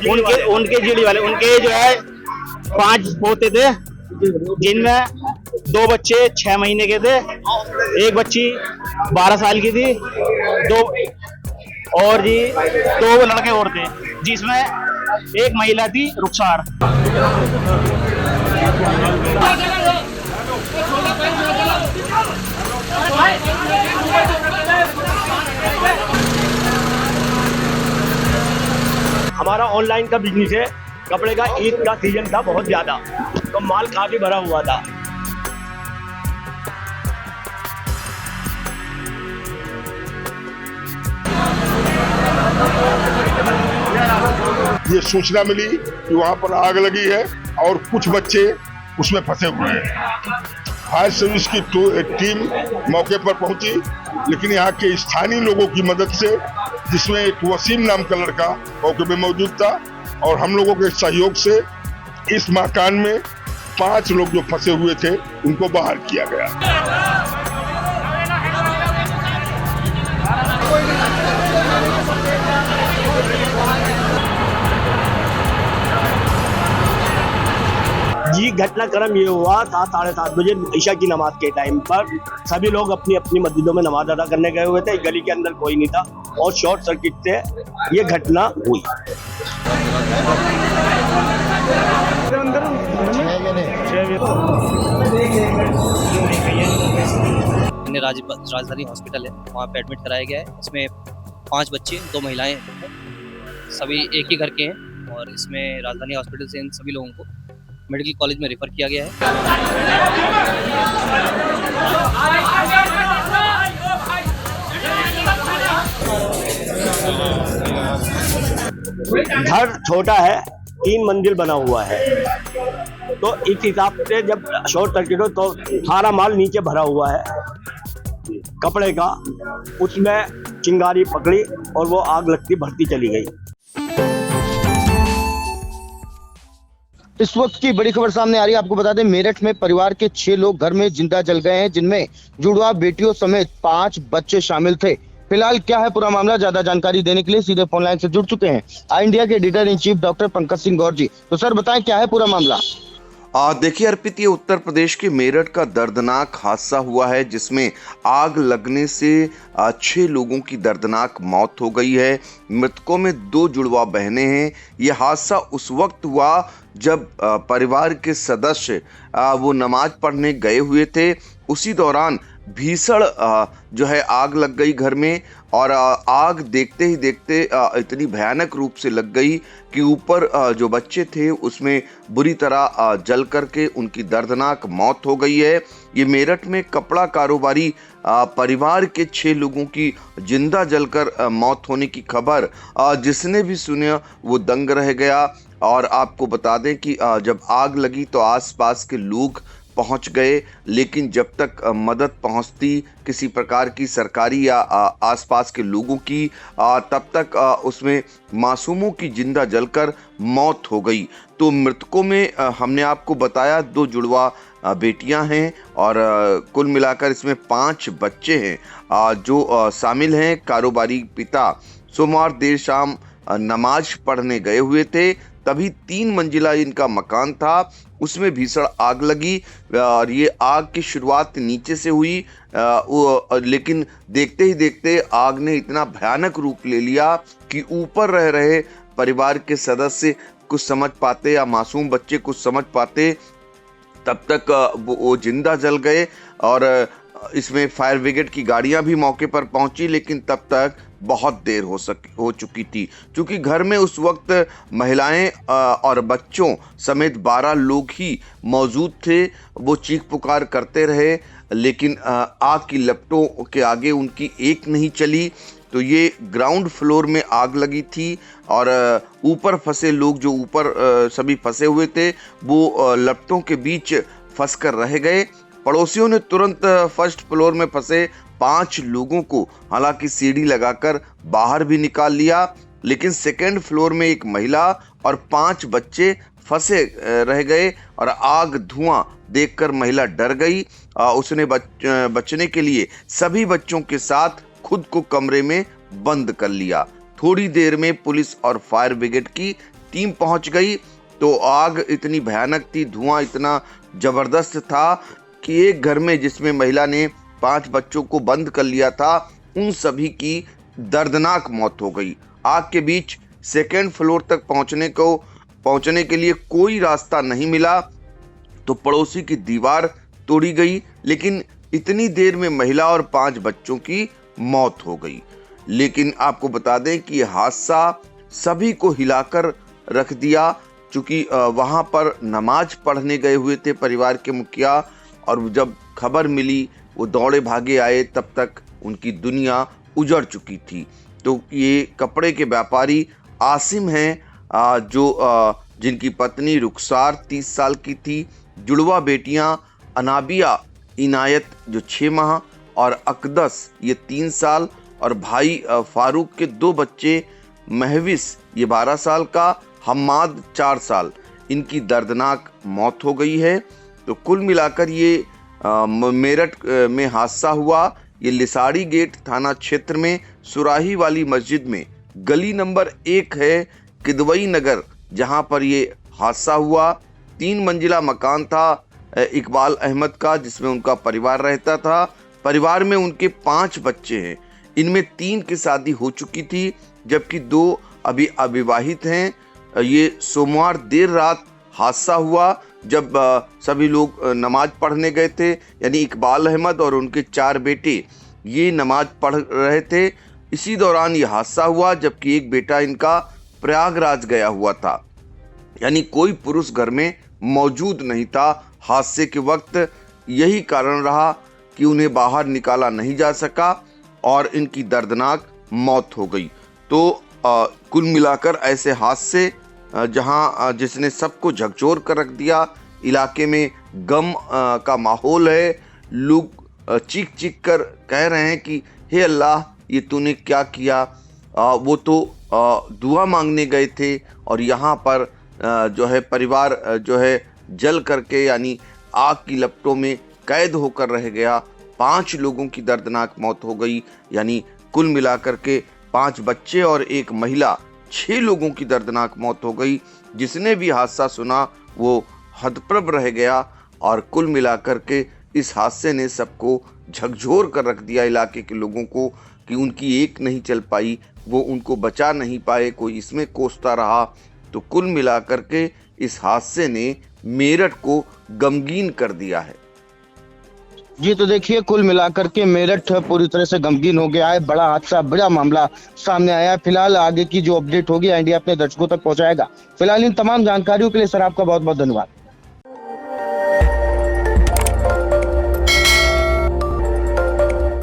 उनके जीडी वाले उनके जो है 5 पोते थे, जिनमें 2 बच्चे 6 महीने के थे, एक बच्ची 12 साल की थी, 2 और जी 2 लड़के और थे, जिसमें एक महिला थी रुखसार। हमारा ऑनलाइन का बिजनेस है, कपड़े का ईद का सीजन था बहुत ज्यादा, तो माल काफी भरा हुआ था। ये सूचना मिली कि वहां पर आग लगी है और कुछ बच्चे उसमें फंसे हुए हैं। फायर सर्विस की टीम मौके पर पहुंची, लेकिन यहाँ के स्थानीय लोगों की मदद से, जिसमें एक वसीम नाम का लड़का मौके पे मौजूद था, और हम लोगों के सहयोग से इस मकान में 5 लोग जो फंसे हुए थे उनको बाहर किया गया। जी घटनाक्रम ये हुआ 7-7:30 बजे ईशा की नमाज के टाइम पर सभी लोग अपनी अपनी मस्जिदों में नमाज अदा करने गए हुए थे। गली के अंदर कोई नहीं था और शॉर्ट सर्किट से ये घटना हुई। राजधानी हॉस्पिटल है, वहाँ पे एडमिट कराया गया है। इसमें 5 बच्चे 2 महिलाएं सभी एक ही घर के हैं और इसमें राजधानी हॉस्पिटल से इन सभी लोगों को मेडिकल कॉलेज में रेफर किया गया है। घर छोटा है, 3 मंजिल बना हुआ है, तो इस हिसाब से जब शॉर्ट सर्किट हो तो सारा माल नीचे भरा हुआ है कपड़े का, उसमें चिंगारी पकड़ी और वो आग लगती बढ़ती चली गई। इस वक्त की बड़ी खबर सामने आ रही है। आपको बता दें, मेरठ में परिवार के 6 लोग घर में जिंदा जल गए हैं, जिनमें जुड़वा बेटियों समेत 5 बच्चे शामिल थे। फिलहाल क्या है पूरा मामला, ज्यादा जानकारी देने के लिए सीधे फोन लाइन से जुड़ चुके हैं आई इंडिया के editor in chief doctor Pankaj Singh Gaur ji. तो सर बताएं क्या है पूरा मामला। देखिए अर्पित, ये उत्तर प्रदेश के मेरठ का दर्दनाक हादसा हुआ है, जिसमें आग लगने से 6 लोगों की दर्दनाक मौत हो गई है। मृतकों में 2 जुड़वा बहनें हैं। ये हादसा उस वक्त हुआ जब परिवार के सदस्य वो नमाज पढ़ने गए हुए थे। उसी दौरान भीषण जो है आग लग गई घर में, और आग देखते ही देखते इतनी भयानक रूप से लग गई कि ऊपर जो बच्चे थे उसमें बुरी तरह जल करके उनकी दर्दनाक मौत हो गई है। ये मेरठ में कपड़ा कारोबारी परिवार के 6 लोगों की जिंदा जलकर मौत होने की खबर जिसने भी सुना वो दंग रह गया। और आपको बता दें कि जब आग लगी तो आसपास के लोग पहुंच गए, लेकिन जब तक मदद पहुंचती किसी प्रकार की सरकारी या आसपास के लोगों की, तब तक उसमें मासूमों की जिंदा जलकर मौत हो गई। तो मृतकों में हमने आपको बताया 2 जुड़वा बेटियां हैं और कुल मिलाकर इसमें 5 बच्चे हैं जो शामिल हैं। कारोबारी पिता सोमवार देर शाम नमाज पढ़ने गए हुए थे, तभी 3 मंजिला इनका मकान था, उसमें भीषण आग लगी। और ये आग की शुरुआत नीचे से हुई, लेकिन देखते ही देखते आग ने इतना भयानक रूप ले लिया कि ऊपर रह रहे परिवार के सदस्य कुछ समझ पाते या मासूम बच्चे कुछ समझ पाते, तब तक वो जिंदा जल गए। और इसमें फायर ब्रिगेड की गाड़ियां भी मौके पर पहुंची, लेकिन तब तक बहुत देर हो चुकी थी, क्योंकि घर में उस वक्त महिलाएं और बच्चों समेत 12 लोग ही मौजूद थे। वो चीख पुकार करते रहे, लेकिन आग की लपटों के आगे उनकी एक नहीं चली। तो ये ग्राउंड फ्लोर में आग लगी थी और ऊपर फंसे लोग, जो ऊपर सभी फंसे हुए थे, वो लपटों के बीच फंस कर रह गए। पड़ोसियों ने तुरंत फर्स्ट फ्लोर में फंसे 5 लोगों को हालांकि सीढ़ी लगाकर बाहर भी निकाल लिया, लेकिन सेकेंड फ्लोर में एक महिला और 5 बच्चे फंसे रह गए और आग धुआं देखकर महिला डर गई। उसने बचने के लिए सभी बच्चों के साथ खुद को कमरे में बंद कर लिया। थोड़ी देर में पुलिस और फायर ब्रिगेड की टीम पहुंच गई तो आग इतनी भयानक थी, धुआं इतना जबरदस्त था कि एक घर में जिसमें महिला ने 5 बच्चों को बंद कर लिया था, उन सभी की दर्दनाक मौत हो गई। आग के बीच सेकेंड फ्लोर तक पहुंचने के लिए कोई रास्ता नहीं मिला तो पड़ोसी की दीवार तोड़ी गई, लेकिन इतनी देर में महिला और 5 बच्चों की मौत हो गई। लेकिन आपको बता दें कि यह हादसा सभी को हिलाकर रख दिया, चूंकि वहां पर नमाज पढ़ने गए हुए थे परिवार के मुखिया, और जब खबर मिली वो दौड़े भागे आए, तब तक उनकी दुनिया उजड़ चुकी थी। तो ये कपड़े के व्यापारी आसिम हैं जिनकी पत्नी रुखसार 30 साल की थी, जुड़वा बेटियां अनाबिया इनायत जो 6 माह और अकदस ये 3 साल, और भाई फारूक के 2 बच्चे महविस ये 12 साल का, हम्माद 4 साल, इनकी दर्दनाक मौत हो गई है। तो कुल मिलाकर ये मेरठ में हादसा हुआ। ये लिसाड़ी गेट थाना क्षेत्र में सुराही वाली मस्जिद में गली नंबर 1 है किदवई नगर, जहां पर ये हादसा हुआ। 3 मंजिला मकान था इकबाल अहमद का, जिसमें उनका परिवार रहता था। परिवार में उनके 5 बच्चे हैं, इनमें 3 की शादी हो चुकी थी जबकि 2 अभी अविवाहित हैं। ये सोमवार देर रात हादसा हुआ जब सभी लोग नमाज पढ़ने गए थे, यानी इकबाल अहमद और उनके 4 बेटे ये नमाज पढ़ रहे थे। इसी दौरान ये हादसा हुआ जबकि एक बेटा इनका प्रयागराज गया हुआ था, यानी कोई पुरुष घर में मौजूद नहीं था हादसे के वक्त। यही कारण रहा कि उन्हें बाहर निकाला नहीं जा सका और इनकी दर्दनाक मौत हो गई। तो कुल मिलाकर ऐसे हादसे जिसने सबको झकझोर कर रख दिया, इलाके में गम का माहौल है। लोग चीख चीख कर कह रहे हैं कि हे अल्लाह, ये तूने क्या किया। वो तो दुआ मांगने गए थे और यहाँ पर जो है परिवार जो है जल करके, यानी आग की लपटों में कैद होकर रह गया। 5 लोगों की दर्दनाक मौत हो गई, यानी कुल मिलाकर के 5 बच्चे और एक महिला, 6 लोगों की दर्दनाक मौत हो गई। जिसने भी हादसा सुना वो हतप्रभ रह गया और कुल मिलाकर के इस हादसे ने सबको झकझोर कर रख दिया इलाके के लोगों को, कि उनकी एक नहीं चल पाई, वो उनको बचा नहीं पाए, कोई इसमें कोसता रहा। तो कुल मिलाकर के इस हादसे ने मेरठ को गमगीन कर दिया है। जी तो देखिए, कुल मिलाकर के मेरठ पूरी तरह से गमगीन हो गया है। बड़ा हादसा, बड़ा मामला सामने आया है। फिलहाल आगे की जो अपडेट होगी इंडिया अपने दर्शकों तक पहुंचाएगा। फिलहाल इन तमाम जानकारियों के लिए सर आपका बहुत बहुत धन्यवाद।